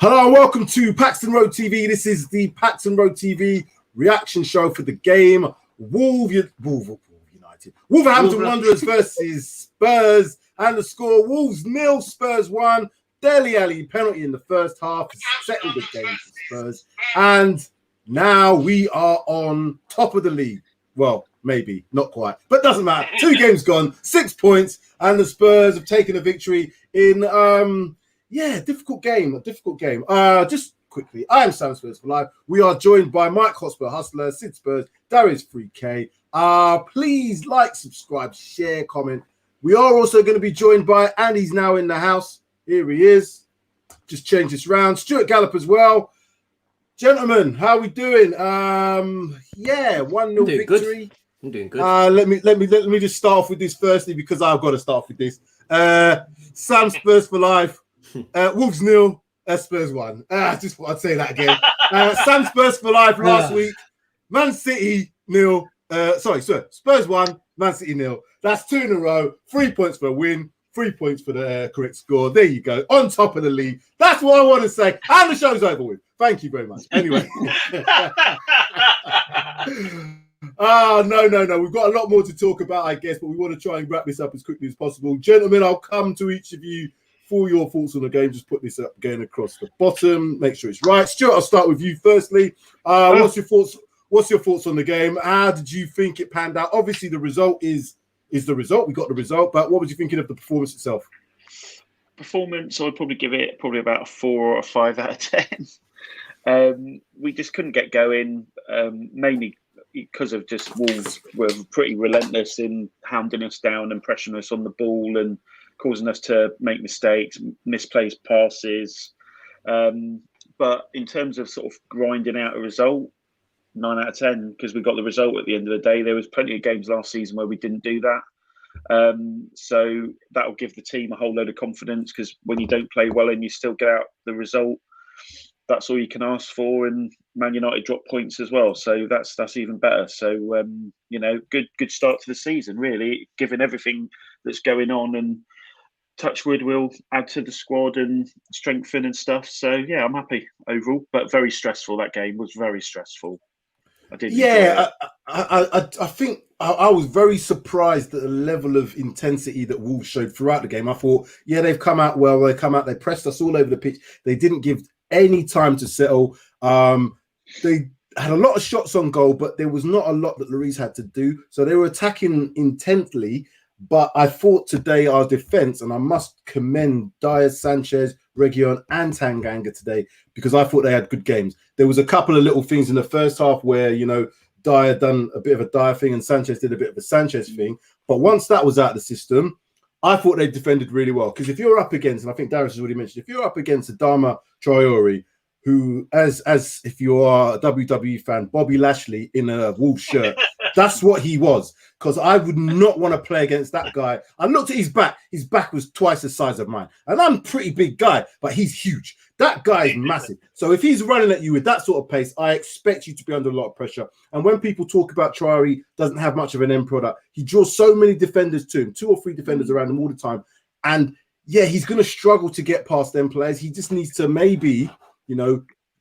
Hello, welcome to Paxton Road TV. This is the Paxton Road TV reaction show for the game Wolverhampton Wanderers versus Spurs, and the score: Wolves 0, Spurs 1. Dele Alli penalty in the first half settled the game for Spurs, and now we are on top of the league. Well, maybe not quite, but doesn't matter. 2 games gone, 6 points, and the Spurs have taken a victory in difficult game. Just quickly, I am Sam Spurs for Life. We are joined by Mike Hotspur, Hustler, Sid Spurs, Darius 3K. Please like, subscribe, share, comment. We are also going to be joined by, and he's now in the house. Here he is. Just change this round. Stuart Gallop as well. Gentlemen, how are we doing? 1-0 victory. Good. I'm doing good. Let me just start off with this firstly, because I've got to start off with this. Sam Spurs for Life. Wolves 0, Spurs 1. Just thought I'd say that again. Sam Spurs for Life last week. Man City 0. Spurs 1, Man City 0. That's 2 in a row. 3 points for a win. 3 points for the correct score. There you go. On top of the league. That's what I want to say. And the show's over with. Thank you very much. Anyway. No. We've got a lot more to talk about, I guess, but we want to try and wrap this up as quickly as possible. Gentlemen, I'll come to each of you for your thoughts on the game. Just put this up again across the bottom. Make sure it's right. Stuart, I'll start with you firstly. What's your thoughts on the game? How did you think it panned out? Obviously, the result is the result. We got the result, but what was you thinking of the performance itself? Performance, I'd probably give it about a 4 or a 5 out of 10. We just couldn't get going, mainly because of just Wolves were pretty relentless in hounding us down and pressuring us on the ball and causing us to make mistakes, misplaced passes. But in terms of sort of grinding out a result, 9 out of 10, because we got the result at the end of the day. There was plenty of games last season where we didn't do that. So that will give the team a whole load of confidence, because when you don't play well and you still get out the result, that's all you can ask for. And Man United dropped points as well, so that's even better. So good start to the season, really, given everything that's going on, and touch wood will add to the squad and strengthen and stuff. So yeah, I'm happy overall, but very stressful. That game was very stressful. I did. Yeah, I think I was very surprised at the level of intensity that Wolves showed throughout the game. I thought, yeah, they've come out well. They pressed us all over the pitch. They didn't give any time to settle. They had a lot of shots on goal, but there was not a lot that Lloris had to do. So they were attacking intently. But I thought today our defence, and I must commend Dyer, Sanchez, Reguilon and Tanganga today, because I thought they had good games. There was a couple of little things in the first half where, Dyer done a bit of a Dyer thing and Sanchez did a bit of a Sanchez thing. But once that was out of the system, I thought they defended really well. Because if you're up against, and I think Darius has already mentioned, if you're up against Adama Traore, who, as if you are a WWE fan, Bobby Lashley in a Wolves shirt, that's what he was. Because I would not want to play against that guy. I looked at his back. His back was twice the size of mine. And I'm a pretty big guy, but he's huge. That guy is massive. So if he's running at you with that sort of pace, I expect you to be under a lot of pressure. And when people talk about Traore doesn't have much of an end product, he draws so many defenders to him, 2 or 3 defenders around him all the time. And yeah, he's going to struggle to get past them players. He just needs to maybe,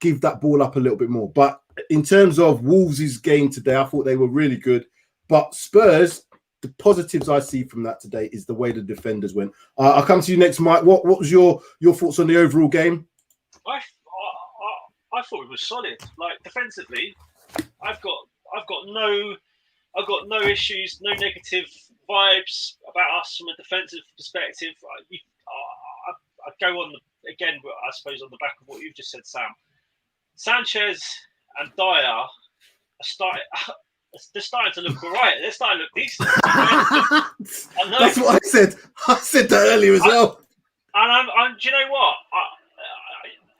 give that ball up a little bit more. But in terms of Wolves' game today, I thought they were really good. But Spurs, the positives I see from that today is the way the defenders went. I'll come to you next, Mike. What was your thoughts on the overall game? I thought it was solid. Like, defensively, I've got no issues, no negative vibes about us from a defensive perspective. I go on again, I suppose, on the back of what you've just said, Sam. Sanchez and Dyer they're starting to look all right. They're starting to look decent. That's what I said. I said that earlier as well. And do you know what?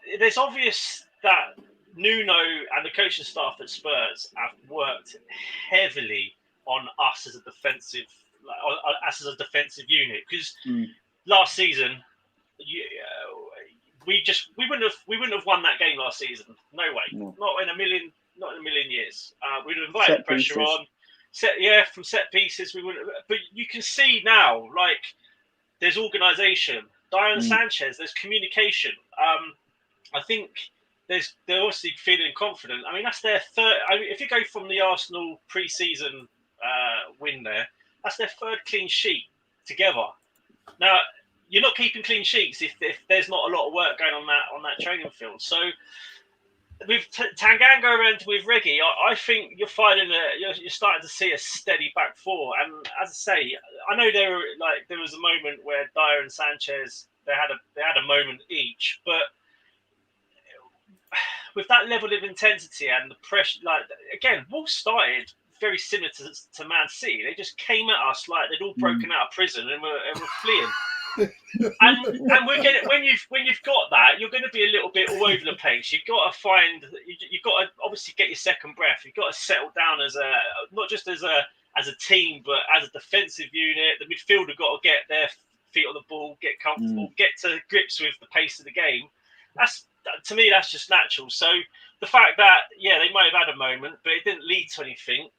It's obvious that Nuno and the coaching staff at Spurs have worked heavily on us as a defensive unit. Because last season, we wouldn't have won that game last season. No way. No. Not in a million years. We'd have invited set pressure pieces on. From set pieces we wouldn't. But you can see now, there's organisation. Dyer and Sanchez, there's communication. I think they're obviously feeling confident. I mean, that's their third. I mean, if you go from the Arsenal pre-season win there, that's their third clean sheet together. Now, you're not keeping clean sheets if there's not a lot of work going on that training field. So with Tanganga and with Reggie, I think you're starting to see a steady back four. And as I say, I know there was a moment where Dyer and Sanchez they had a moment each, but with that level of intensity and the pressure, again, Wolves started very similar to Man City. They just came at us like they'd all broken out of prison and were fleeing. and we're getting when you've got that, you're going to be a little bit all over the place. You've got to obviously get your second breath. You've got to settle down as not just as a team, but as a defensive unit. The midfield have got to get their feet on the ball, get comfortable, get to grips with the pace of the game. To me, that's just natural. So the fact that they might have had a moment, but it didn't lead to anything.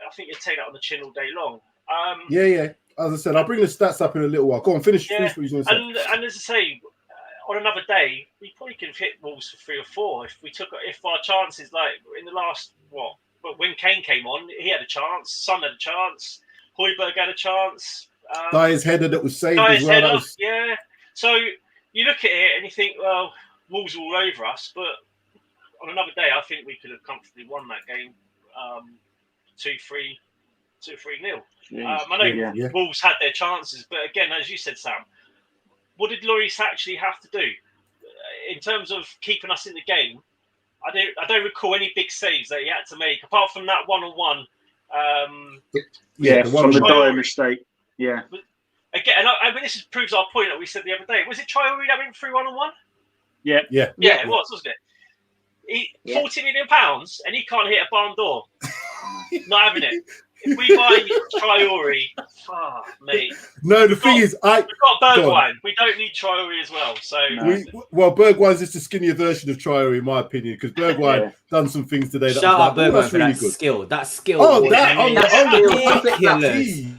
I think you take that on the chin all day long. As I said, I'll bring the stats up in a little while. Go on, finish what you're going to say. And as I say, on another day, we probably could have hit Wolves for 3 or 4 if our chances, like in the last but when Kane came on, he had a chance. Son had a chance. Højbjerg had a chance. Dyer's header that was saved as well. So you look at it and you think, well, Wolves are all over us. But on another day, I think we could have comfortably won that game 2-3-0. I know Wolves had their chances, but again, as you said, Sam, what did Lloris actually have to do in terms of keeping us in the game? I don't recall any big saves that he had to make, apart from that one-on-one. From the Dyer mistake. Yeah. Again, and I mean, this proves our point that we said the other day. Was it Traoré that went through one-on-one? Yeah, it was, wasn't it? £40 million, and he can't hit a barn door. Not having it. If we buy Traoré, mate. No, the thing is, we've got Bergwijn. We don't need Traoré as well. So Bergwijn's just a skinnier version of Traoré, in my opinion, because Bergwijn done some things today. Shout out Bergwijn for that skill. That skill. Ridiculous.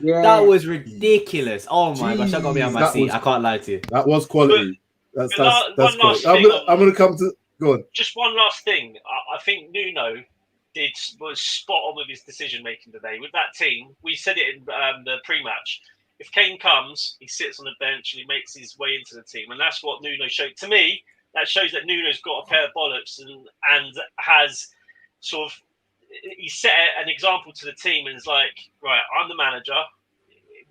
That was ridiculous. Oh my gosh, I got me on my seat. I can't lie to you. That was quality. That's quality. I'm going to come to. Go on. Just one last thing. I think Nuno was spot on with his decision making today. With that team, we said it in the pre-match. If Kane comes, he sits on the bench and he makes his way into the team, and that's what Nuno showed. To me, that shows that Nuno's got a pair of bollocks and has sort of he set an example to the team and is like, right, I'm the manager.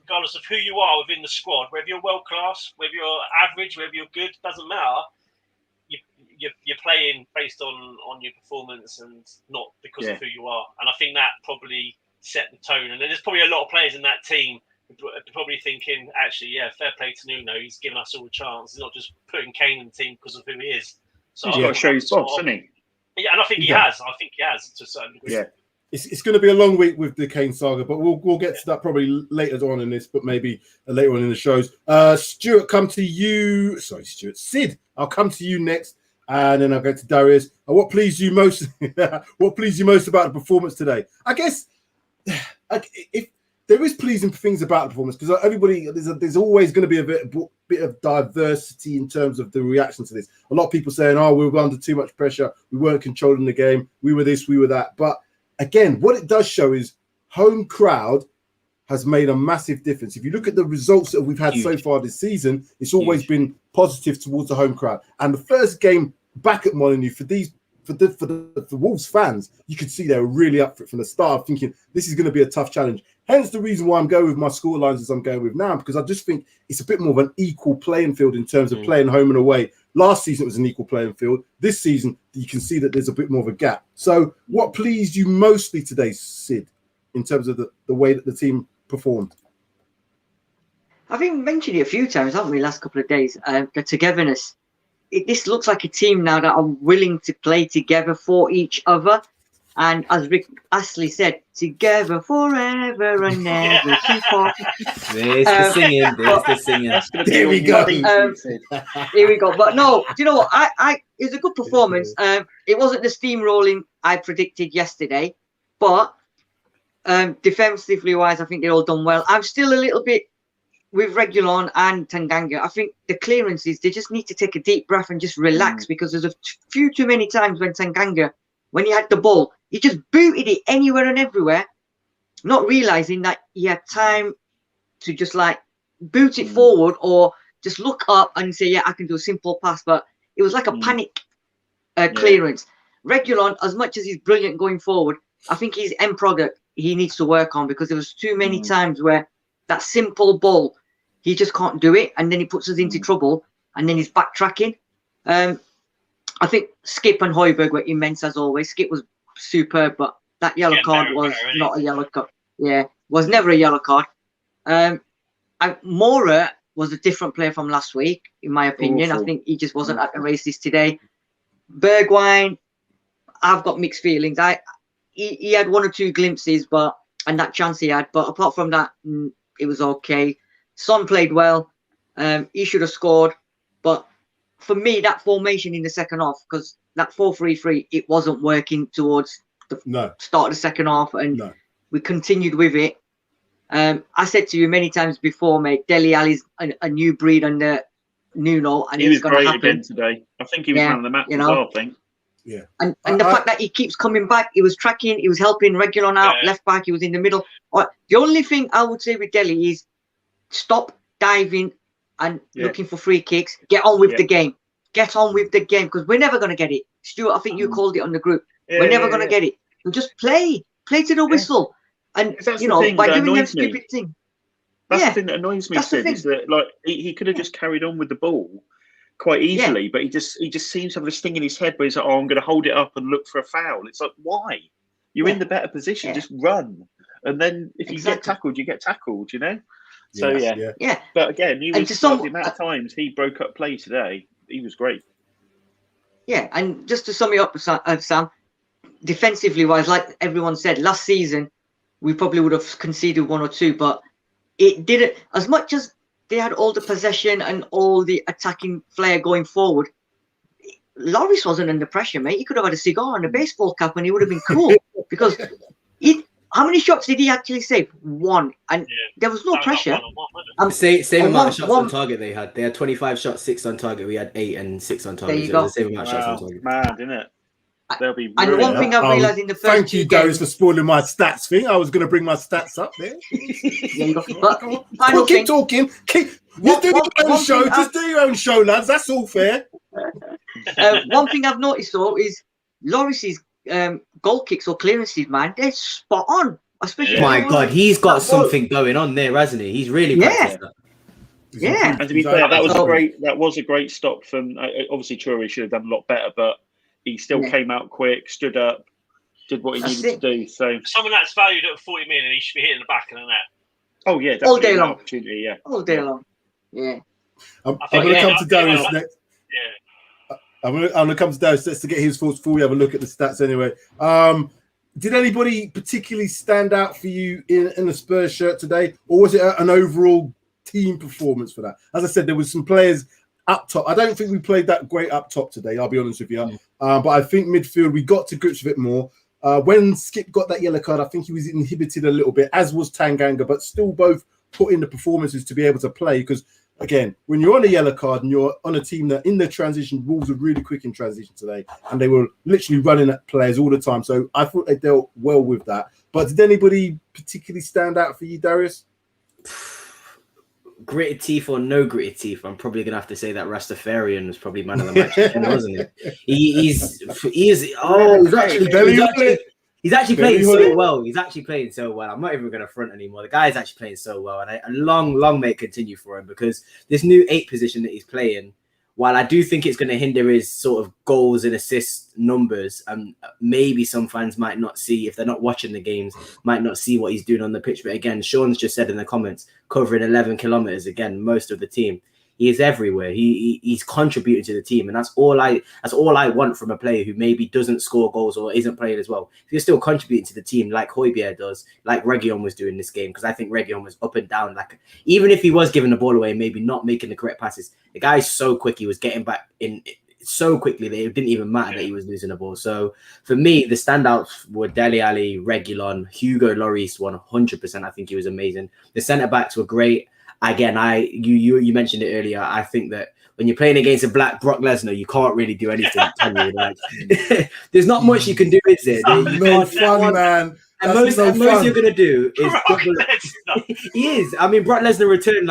Regardless of who you are within the squad, whether you're world class, whether you're average, whether you're good, doesn't matter. You're playing based on your performance and not because of who you are. And I think that probably set the tone. And there's probably a lot of players in that team probably thinking, actually, fair play to Nuno. He's given us all a chance. He's not just putting Kane in the team because of who he is. So he's got to show his boss, hasn't he? Yeah, and I think he has. I think he has to a certain degree. Yeah. It's going to be a long week with the Kane saga, but we'll get to that probably later on in this, but maybe later on in the shows. Stuart, come to you. Sorry, Stuart. Sid, I'll come to you next. And then I'll go to Darius. What pleased you most? What pleased you most about the performance today? I guess if there is pleasing things about the performance, because everybody there's always going to be a bit of diversity in terms of the reaction to this. A lot of people saying, "Oh, we were under too much pressure. We weren't controlling the game. We were this, we were that." But again, what it does show is home crowd has made a massive difference. If you look at the results that we've had so far this season, it's always been positive towards the home crowd. And the first game back at Molineux for the Wolves fans, you could see they were really up for it from the start, thinking this is going to be a tough challenge. Hence the reason why I'm going with my score lines as I'm going with now, because I just think it's a bit more of an equal playing field in terms of playing home and away. Last season it was an equal playing field. This season you can see that there's a bit more of a gap. So what pleased you mostly today, Sid, in terms of the way that the team performed? I think we mentioned it a few times, haven't we, last couple of days, the togetherness. This looks like a team now that are willing to play together for each other. And as Rick Astley said, together forever and never to part. There's the singing. Here we go. Here we go. But no, do you know what? It was a good performance. It wasn't the steamrolling I predicted yesterday, but defensively wise, I think they're all done well. I'm still a little bit with Reguilon and Tanganga, I think the clearances, they just need to take a deep breath and just relax, because there's a few too many times when Tanganga, when he had the ball, he just booted it anywhere and everywhere, not realizing that he had time to just like boot it forward or just look up and say, yeah, I can do a simple pass. But it was like a panic clearance. Reguilon, as much as he's brilliant going forward, I think his end product he needs to work on, because there was too many times where that simple ball, he just can't do it, and then he puts us into trouble, and then he's backtracking. I think Skip and Højbjerg were immense as always. Skip was superb, but that yellow card was not a yellow card. Yeah, was never a yellow card. Mora was a different player from last week, in my opinion. I think he just wasn't at the races today. Bergwijn, I've got mixed feelings. He had one or two glimpses, and that chance he had, but apart from that, it was okay. Son played well. He should have scored, but for me, that formation in the second half, because that 4-3-3, it wasn't working towards the start of the second half, and we continued with it. I said to you many times before, mate, Dele Alli's a new breed under Nuno, and he was going great to happen again today. I think he was man of the match as well, I think. Yeah. And the fact that he keeps coming back, he was tracking, he was helping Reguilon out, left back, he was in the middle. The only thing I would say with Dele is stop diving and looking for free kicks. Get on with the game. Get on with the game, because we're never going to get it. Stuart, I think you called it on the group. We're never going to get it. We just play to the whistle. And, you know, by doing that stupid thing. That's the thing that annoys me, Sid, is that like he could have just carried on with the ball quite easily, but he just seems to have this thing in his head where he's like, oh, I'm going to hold it up and look for a foul. It's like, why? You're in the better position, just run. And then if you get tackled, you get tackled, you know? So, yeah. But again, he was, the amount of times he broke up play today, he was great. Yeah, and just to sum it up, Sam, defensively wise, like everyone said, last season, we probably would have conceded one or two, but it didn't, as much as they had all the possession and all the attacking flair going forward, Lloris wasn't under pressure, mate. He could have had a cigar and a baseball cap and he would have been cool, because how many shots did he actually save? One. And there was no pressure. Same amount of shots on target they had. They had 25 shots, 6 on target. We had 8 and 6 on target. There you go. The same amount of shots on target. Mad, isn't it? They'll be and one thing I realised in the first thank you, Darius, for spoiling my stats thing. I was going to bring my stats up there. Keep talking. You do your own show. Just do your own show, lads. That's all fair. One thing I've noticed, though, is Lloris's goal kicks or clearances, man, they're spot on. Especially my God, he's got something going on there, hasn't he? He's really that. And to be fair, that was a great stop from. Obviously, Traore should have done a lot better, but he still came out quick, stood up, did what he needed to do. So someone that's valued at 40 million, he should be hitting the back of the net. Oh yeah, definitely all day long. Opportunity, all day long. Yeah. I'm going to come to Darius next. Yeah. I'm going to come to Darius just to get his thoughts before we have a look at the stats. Anyway, did anybody particularly stand out for you in the Spurs shirt today, or was it an overall team performance for that? As I said, there was some players up top. I don't think we played that great up top today, I'll be honest with you. But I think midfield, we got to grips with it more. When Skip got that yellow card, I think he was inhibited a little bit, as was Tanganga, but still both put in the performances to be able to play. Because, again, when you're on a yellow card and you're on a team that in the transition, Wolves were really quick in transition today, and they were literally running at players all the time. So I thought they dealt well with that. But did anybody particularly stand out for you, Darius? Gritted teeth or no gritted teeth, I'm probably gonna have to say that Rastafarian was probably man of the match, wasn't he? He's actually playing so well. He's actually playing so well. I'm not even gonna front anymore. The guy's actually playing so well, and a long may it continue for him, because this new 8 position that he's playing, while I do think it's going to hinder his sort of goals and assist numbers, maybe some fans might not see, if they're not watching the games, might not see what he's doing on the pitch. But again, Sean's just said in the comments, covering 11 kilometers, again, most of the team. He is everywhere. He's contributing to the team, and that's all I want from a player who maybe doesn't score goals or isn't playing as well. If you're still contributing to the team like Højbjerg does, like Reguilon was doing this game, because I think Reguilon was up and down. Like, even if he was giving the ball away, maybe not making the correct passes, the guy's so quick. He was getting back in so quickly that it didn't even matter that he was losing the ball. So for me, the standouts were Dele Alli, Reguilon, Hugo Lloris, 100%. I think he was amazing. The centre backs were great. again, you mentioned it earlier. I think that when you're playing against a black Brock Lesnar, you can't really do anything. Can you? Like, there's not much you can do, is there? No fun, man. And most you're gonna do is he is. I mean, Brock Lesnar returned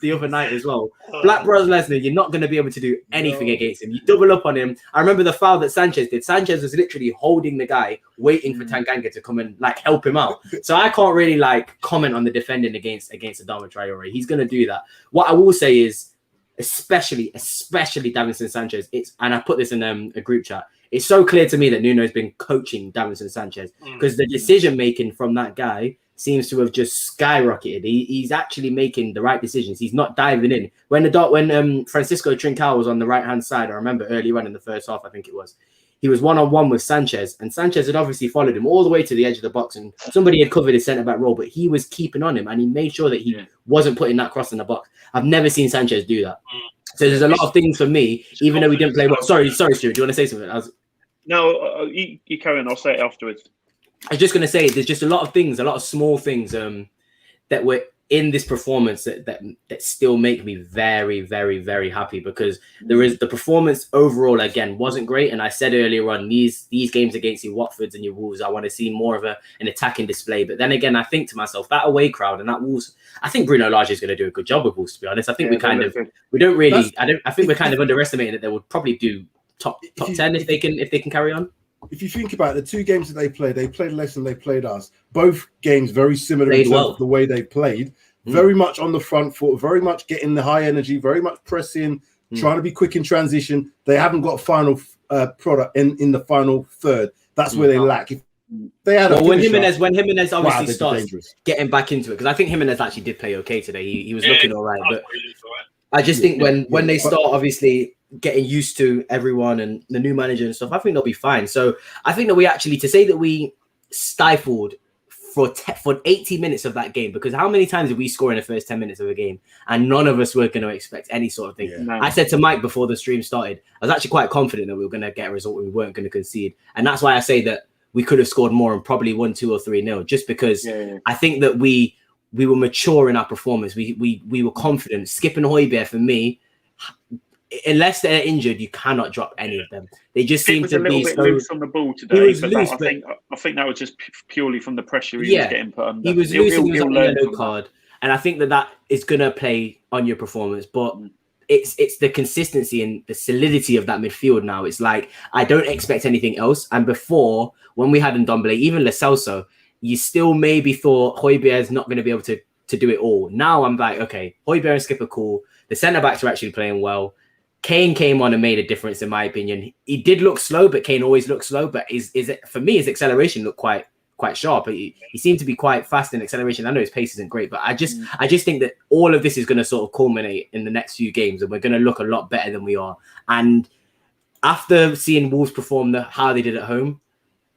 the other night as well. Black Brock Lesnar, you're not gonna be able to do anything against him. You double up on him. I remember the foul that Sanchez did. Sanchez was literally holding the guy, waiting for Tanganga to come and like help him out. So I can't really like comment on the defending against Adama Traore. He's gonna do that. What I will say is, especially Davinson Sanchez. And I put this in a group chat. It's so clear to me that Nuno's been coaching Davinson Sanchez because the decision making from that guy seems to have just skyrocketed. He's actually making the right decisions. He's not diving in. When Francisco Trincao was on the right hand side, I remember early on in the first half, I think it was, he was one-on-one with Sanchez, and Sanchez had obviously followed him all the way to the edge of the box, and somebody had covered his centre-back role, but he was keeping on him, and he made sure that he wasn't putting that cross in the box. I've never seen Sanchez do that. So there's a lot of things for me, even though we didn't play well. Sorry, Stuart, do you want to say something? No, you carry on. I'll say it afterwards. I was just going to say there's just a lot of things, a lot of small things that were in this performance that still make me very, very, very happy, because the performance overall, again, wasn't great. And I said earlier on, these games against your Watfords and your Wolves, I want to see more of an attacking display. But then again, I think to myself, that away crowd and that Wolves, I think Bruno Lage is going to do a good job with Wolves, to be honest. I think I think we're kind of underestimating that they would probably do top 10 if they can carry on. If you think about it, the two games that they played less than they played us. Both games very similar in terms of the way they played. Very much on the front foot, very much getting the high energy, very much pressing, trying to be quick in transition. They haven't got a final product in the final third. That's where they lack. If they had when Jimenez obviously starts getting back into it, because I think Jimenez actually did play okay today. He was looking all right, but I just think when they start obviously getting used to everyone and the new manager and stuff, I think they'll be fine. So I think that we actually, to say that we stifled for 80 minutes of that game, because how many times did we score in the first 10 minutes of a game and none of us were going to expect any sort of thing? I said to Mike before the stream started, I was actually quite confident that we were going to get a result and we weren't going to concede. And that's why I say that we could have scored more and probably 1-2 or 3-0, just because I think that we were mature in our performance. We were confident. Skipping Hojbjerg, for me, unless they're injured, you cannot drop any of them. They just seem to be so loose on the ball today. I think that was just purely from the pressure he was getting put under. He was loose and he was on a yellow card, and I think that is going to play on your performance. But it's the consistency and the solidity of that midfield now. It's like I don't expect anything else. And before, when we had Ndombele, even Lo Celso, you still maybe thought Hojbjerg is not going to be able to do it all. Now I'm like, okay, Hojbjerg and Skip are cool. The centre backs are actually playing well. Kane came on and made a difference, in my opinion. He did look slow, but Kane always looks slow. But for me, his acceleration looked quite sharp. He seemed to be quite fast in acceleration. I know his pace isn't great, but I just think that all of this is going to sort of culminate in the next few games, and we're going to look a lot better than we are. And after seeing Wolves perform how they did at home,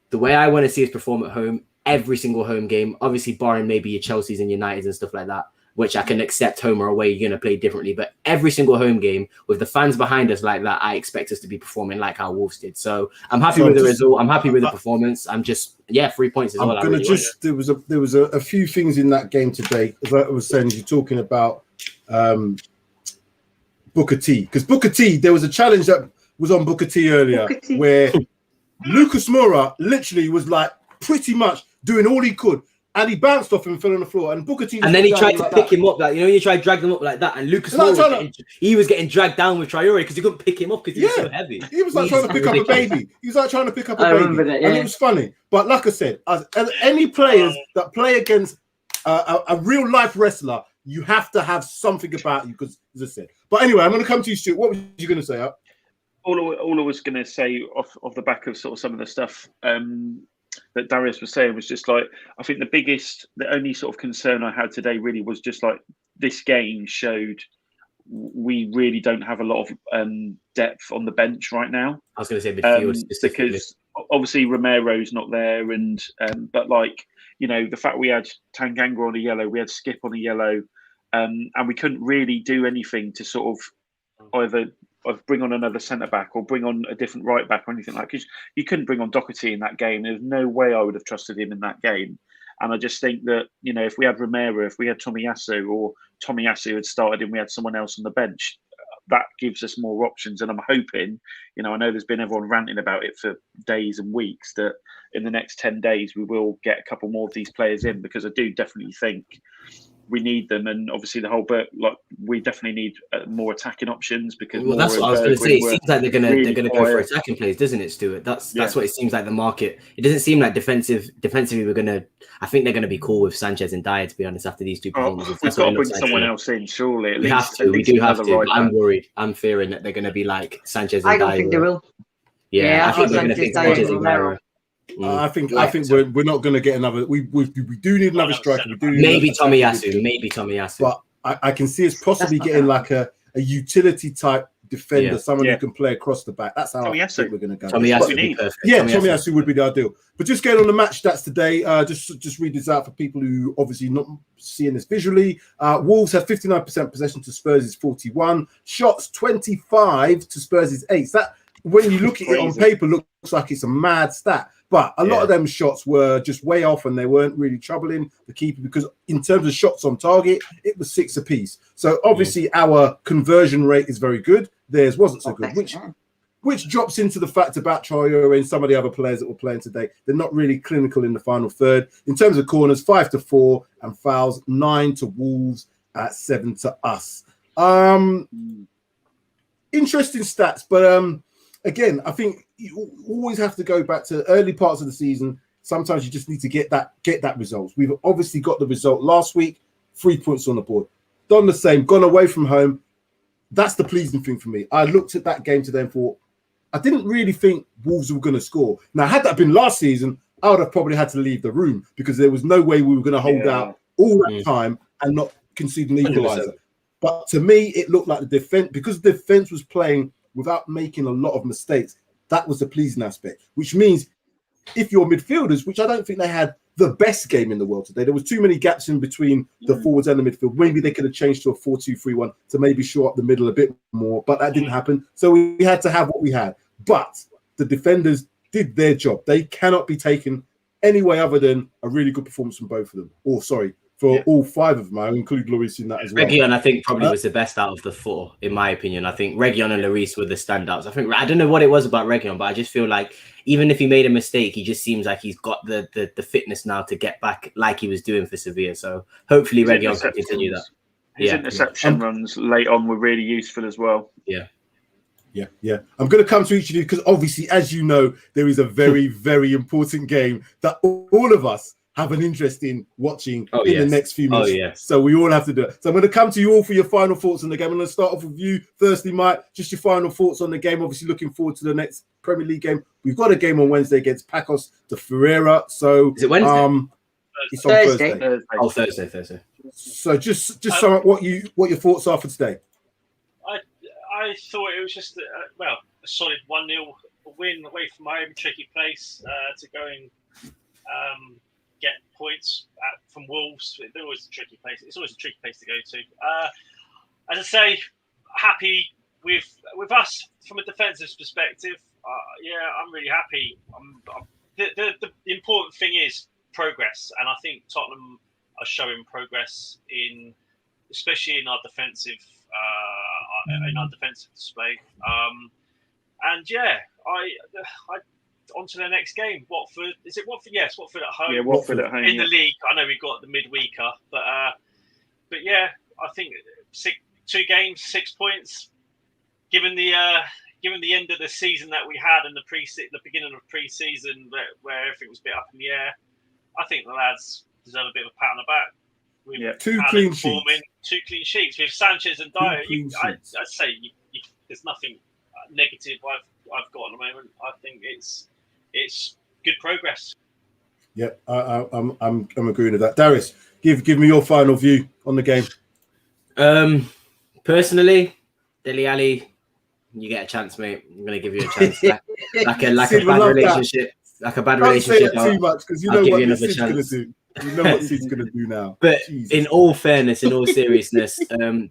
the way I want to see us perform at home, every single home game, obviously barring maybe your Chelseas and Uniteds and stuff like that, which I can accept home or away, you're going to play differently. But every single home game with the fans behind us like that, I expect us to be performing like how Wolves did. So I'm happy with the result. I'm happy with the performance. I'm just, 3 points is all I really want. There was a few things in that game today. As I was saying, you're talking about Booker T. Because Booker T, there was a challenge that was on Booker T earlier where Lucas Moura literally was like pretty much doing all he could. And he bounced off him and fell on the floor. And Booker T. And then he tried to pick him up, like, you tried to drag them up like that. And Lucas Moura, he was getting dragged down with Traore because he couldn't pick him up because he was so heavy. He was like trying to pick up a baby. He was like trying to pick up a baby. And it was funny. But like I said, as any players that play against a real life wrestler, you have to have something about you, because, as I said. But anyway, I'm going to come to you, Stuart. What were you going to say? All I was going to say off the back of sort of some of the stuff that Darius was saying was just like, I think the only sort of concern I had today really was just like this game showed we really don't have a lot of depth on the bench right now. I was going to say midfield because obviously Romero's not there, and but like, the fact we had Tanganga on a yellow, we had Skip on a yellow, and we couldn't really do anything to sort of either bring on another centre back or bring on a different right back or anything like that. Because you couldn't bring on Doherty in that game. There's no way I would have trusted him in that game. And I just think that, if we had Romero, if we had Tomiyasu, or Tomiyasu had started and we had someone else on the bench, that gives us more options. And I'm hoping, I know there's been everyone ranting about it for days and weeks, that in the next 10 days we will get a couple more of these players in, because I do definitely think we need them. And obviously we definitely need more attacking options, because that's what I was going to say. It seems like they're going to go for attacking players, doesn't it, Stuart? That's what it seems like the market. It doesn't seem like defensively I think they're going to be cool with Sanchez and Dyer, to be honest, after these two performances. We've got to bring someone else in, surely. We do have to. But I'm worried. I'm fearing that they're going to be like Sanchez and Dyer. I don't think they will. Yeah, I think they're going to think Sanchez and Dyer. I think we're not going to get another. We do need another striker. Maybe Tomiyasu. But I can see us possibly getting like a utility type defender, someone who can play across the back. That's how I think we're going to go. Tomiyasu would be perfect. Tomiyasu would be the ideal. But just getting on the match stats today, just read this out for people who obviously not seeing this visually. Wolves have 59% possession to Spurs' 41. Shots 25 to Spurs' 8. So that, when you look at it on paper, looks like it's a mad stat. But a lot of them shots were just way off, and they weren't really troubling the keeper, because in terms of shots on target, it was 6 apiece. So obviously our conversion rate is very good. Theirs wasn't so good, which drops into the fact about Traore and some of the other players that were playing today. They're not really clinical in the final third. In terms of corners, 5-4, and fouls, 9 to Wolves, 7 to us. Interesting stats, but again, I think you always have to go back to early parts of the season. Sometimes you just need to get that result. We've obviously got the result last week, 3 points on the board. Done the same, gone away from home. That's the pleasing thing for me. I looked at that game today and thought, I didn't really think Wolves were going to score. Now, had that been last season, I would have probably had to leave the room, because there was no way we were going to hold out all that time and not concede an equaliser. 100%. But to me, it looked like the defense, because the defense was playing without making a lot of mistakes. That was the pleasing aspect, which means if your midfielders, which I don't think they had the best game in the world today, there was too many gaps in between the forwards and the midfield. Maybe they could have changed to a 4-2-3-1 to maybe shore up the middle a bit more, but that didn't happen. So we had to have what we had. But the defenders did their job. They cannot be taken any way other than a really good performance from both of them. For all 5 of them. I include Lloris in that as well. Reguilón, I think, probably was the best out of the 4, in my opinion. I think Reguilón and Lloris were the standouts. I don't know what it was about Reguilón, but I just feel like even if he made a mistake, he just seems like he's got the fitness now to get back like he was doing for Sevilla. So hopefully Reguilón can continue that. His interception runs late on were really useful as well. Yeah. I'm going to come to each of you, because obviously, as you know, there is a very, very important game that all of us have an interest in watching the next few minutes. So we all have to do it. So I'm going to come to you all for your final thoughts on the game. I'm going to start off with you. Firstly, Mike, just your final thoughts on the game. Obviously, looking forward to the next Premier League game. We've got a game on Wednesday against Pacos de Ferreira. So is it Wednesday? It's on Thursday. Oh, Thursday. So just sum up what your thoughts are for today. I thought it was just a solid 1-0 win away from my own tricky place to go and get points from Wolves. They're always a tricky place. It's always a tricky place to go to. As I say, happy with us from a defensive perspective. I'm really happy. The important thing is progress, and I think Tottenham are showing progress especially in our defensive display. I on to the next game. Watford, is it Watford? Yes, Watford at home. Yeah, Watford at home. In the league, I know we've got the midweeker, but I think 2 games, 6 points. Given the end of the season that we had and the beginning of pre-season where everything was a bit up in the air, I think the lads deserve a bit of a pat on the back. 2 clean sheets. 2 clean sheets with Sanchez and Dyer. I'd say there's nothing negative I've got at the moment. I think it's good progress. Yeah, I'm agreeing with that. Darius, give me your final view on the game. Personally, Dele Alli, you get a chance, mate. I'm going to give you a chance. like a bad relationship. Like a bad relationship. Don't say that too much, because you know what Sid's going to do. You know what Sid's going to do now. But in all fairness, in all seriousness,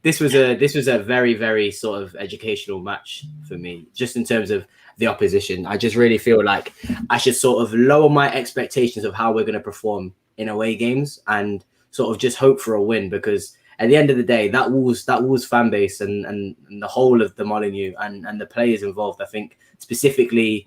this was a very, very sort of educational match for me, just in terms of the opposition. I just really feel like I should sort of lower my expectations of how we're going to perform in away games and sort of just hope for a win, because at the end of the day, that Wolves fan base and the whole of the Molineux and the players involved, I think specifically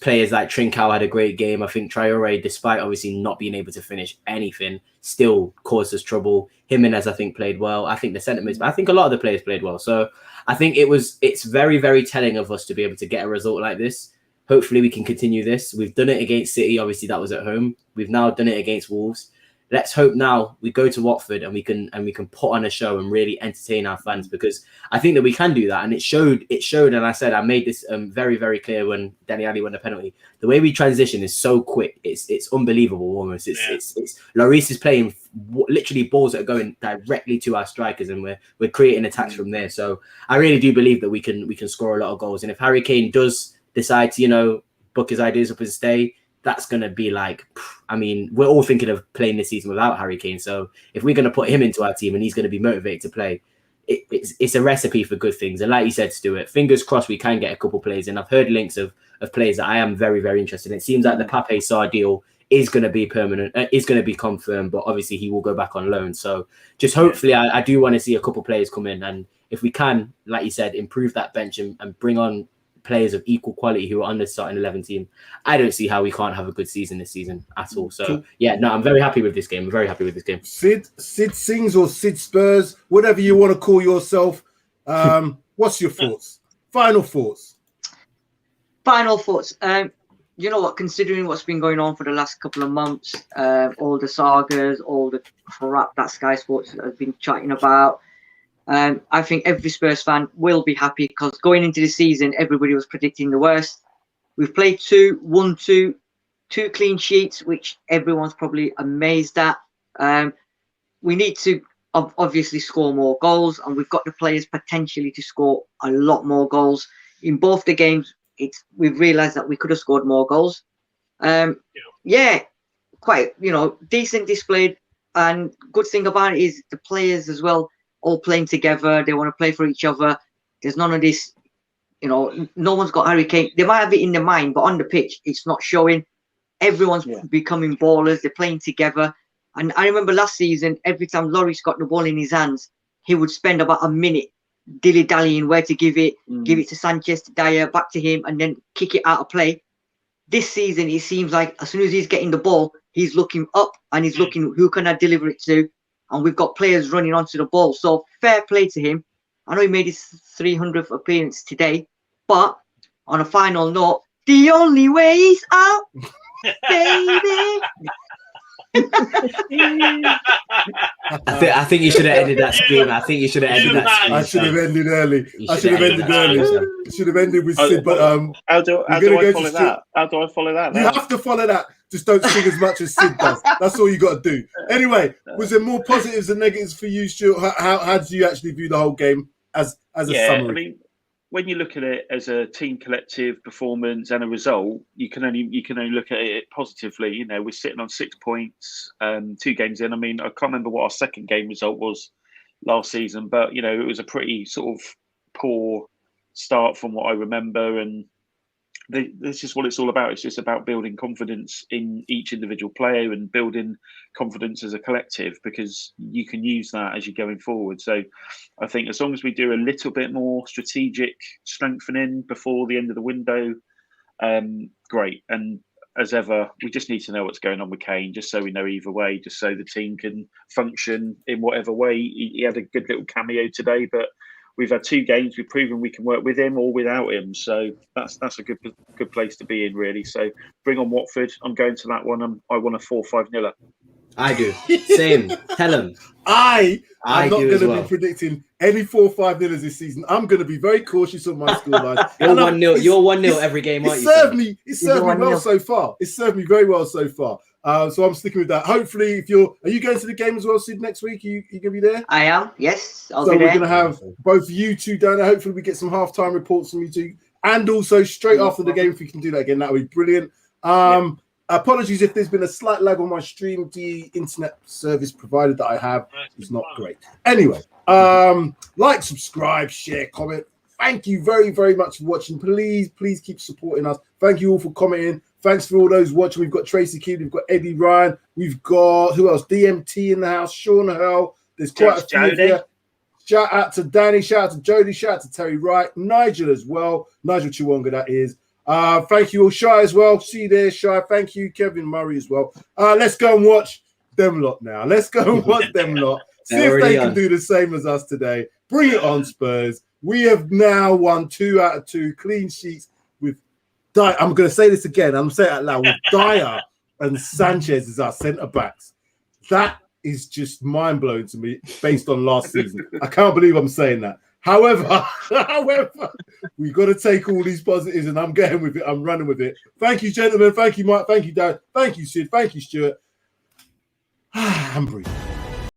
players like Trincao had a great game. I think Traore, despite obviously not being able to finish anything, still caused us trouble. Jimenez, I think, played well. I think the sentiments, but I think a lot of the players played well. So I think it's very, very telling of us to be able to get a result like this. Hopefully we can continue this. We've done it against City. Obviously that was at home. We've now done it against Wolves. Let's hope now we go to Watford and we can put on a show and really entertain our fans, because I think that we can do that. And it showed. And I said, I made this very, very clear when Dele won the penalty. The way we transition is so quick. It's unbelievable almost. It's Lloris is playing literally balls that are going directly to our strikers, and we're creating attacks from there. So I really do believe that we can score a lot of goals. And if Harry Kane does decide to, book his ideas up and stay, that's going to be like, I mean, we're all thinking of playing this season without Harry Kane. So if we're going to put him into our team and he's going to be motivated to play, it's a recipe for good things. And like you said, Stuart, fingers crossed we can get a couple players in. I've heard links of players that I am very, very interested in. It seems like the Pape Sarr deal is going to be permanent, is going to be confirmed, but obviously he will go back on loan. So just hopefully I do want to see a couple players come in. And if we can, like you said, improve that bench and bring on players of equal quality who are on the starting 11 team, I don't see how we can't have a good season this season at all. So yeah, no, I'm very happy with this game. I'm very happy with this game. Sid Sings or Sid Spurs, whatever you want to call yourself. What's your thoughts? Final thoughts. You know what, considering what's been going on for the last couple of months, all the sagas, all the crap that Sky Sports has been chatting about, I think every Spurs fan will be happy, because going into the season, everybody was predicting the worst. We've played won two clean sheets, which everyone's probably amazed at. We need to obviously score more goals, and we've got the players potentially to score a lot more goals. In both the games, we've realised that we could have scored more goals. Yeah, quite, decent displayed. And good thing about it is the players as well, all playing together. They want to play for each other. There's none of this, no one's got Harry Kane. They might have it in their mind, but on the pitch, it's not showing. Everyone's becoming ballers. They're playing together. And I remember last season, every time Lloris got the ball in his hands, he would spend about a minute dilly-dallying where to give it to Sanchez, to Dyer, back to him, and then kick it out of play. This season, it seems like as soon as he's getting the ball, he's looking up and he's looking, who can I deliver it to? And we've got players running onto the ball. So fair play to him. I know he made his 300th appearance today, but on a final note, the only way is out, baby. I think you should have ended that scream. I think you should have ended that scream. I should have ended early. I should have ended early. Should have ended with Sid. But how do I follow that? How do I follow that? You have to follow that. Just don't sing as much as Sid does. That's all you got to do. Anyway, was there more positives than negatives for you, Stuart? How did you actually view the whole game as a summary? I mean, when you look at it as a team collective performance and a result, you can only look at it positively. We're sitting on 6 points, 2 games in. I mean, I can't remember what our second game result was last season, but it was a pretty sort of poor start from what I remember. And this is what it's all about. It's just about building confidence in each individual player and building confidence as a collective, because you can use that as you're going forward. So I think as long as we do a little bit more strategic strengthening before the end of the window, great. And as ever, we just need to know what's going on with Kane, just so we know either way, just so the team can function in whatever way. He had a good little cameo today, but we've had 2 games. We've proven we can work with him or without him. So that's a good place to be in, really. So bring on Watford. I'm going to that one. I want a 4-5-0. I do. Same. Tell him. I'm not going to be predicting any 4-5 nillers this season. I'm going to be very cautious on my scoreline. You're 1-0. You're 1-0 every game, aren't you? It served me well so far. It's served me very well so far. So I'm sticking with that. Hopefully, are you going to the game as well, Sid, next week? Are you going to be there? I am. Yes, I'll be there. We're going to have both you two down there. Hopefully, we get some halftime reports from you two, and also straight after the game, if we can do that again, that would be brilliant. Apologies if there's been a slight lag on my stream. The internet service provider that I have is not great. Anyway, like, subscribe, share, comment. Thank you very, very much for watching. Please keep supporting us. Thank you all for commenting. Thanks for all those watching. We've got Tracy Keane, we've got Eddie Ryan, we've got who else? DMT in the house, Sean Hell. There's quite a few of you. Shout out to Danny, shout out to Jody, shout out to Terry Wright, Nigel as well. Nigel Chiwonga, that is. Thank you all, Shy as well. See you there, Shy. Thank you, Kevin Murray as well. Let's go and watch them lot now. Let's go and watch them lot. See if they can do the same as us today. Bring it on, Spurs. We have now won 2 out of 2 clean sheets with Dyer. I'm going to say this again. I'm saying it out loud. With Dyer and Sanchez as our centre backs. That is just mind blowing to me based on last season. I can't believe I'm saying that. However, we've got to take all these positives, and I'm going with it. I'm running with it. Thank you, gentlemen. Thank you, Mike. Thank you, Dad. Thank you, Sid. Thank you, Stuart. I'm breathing.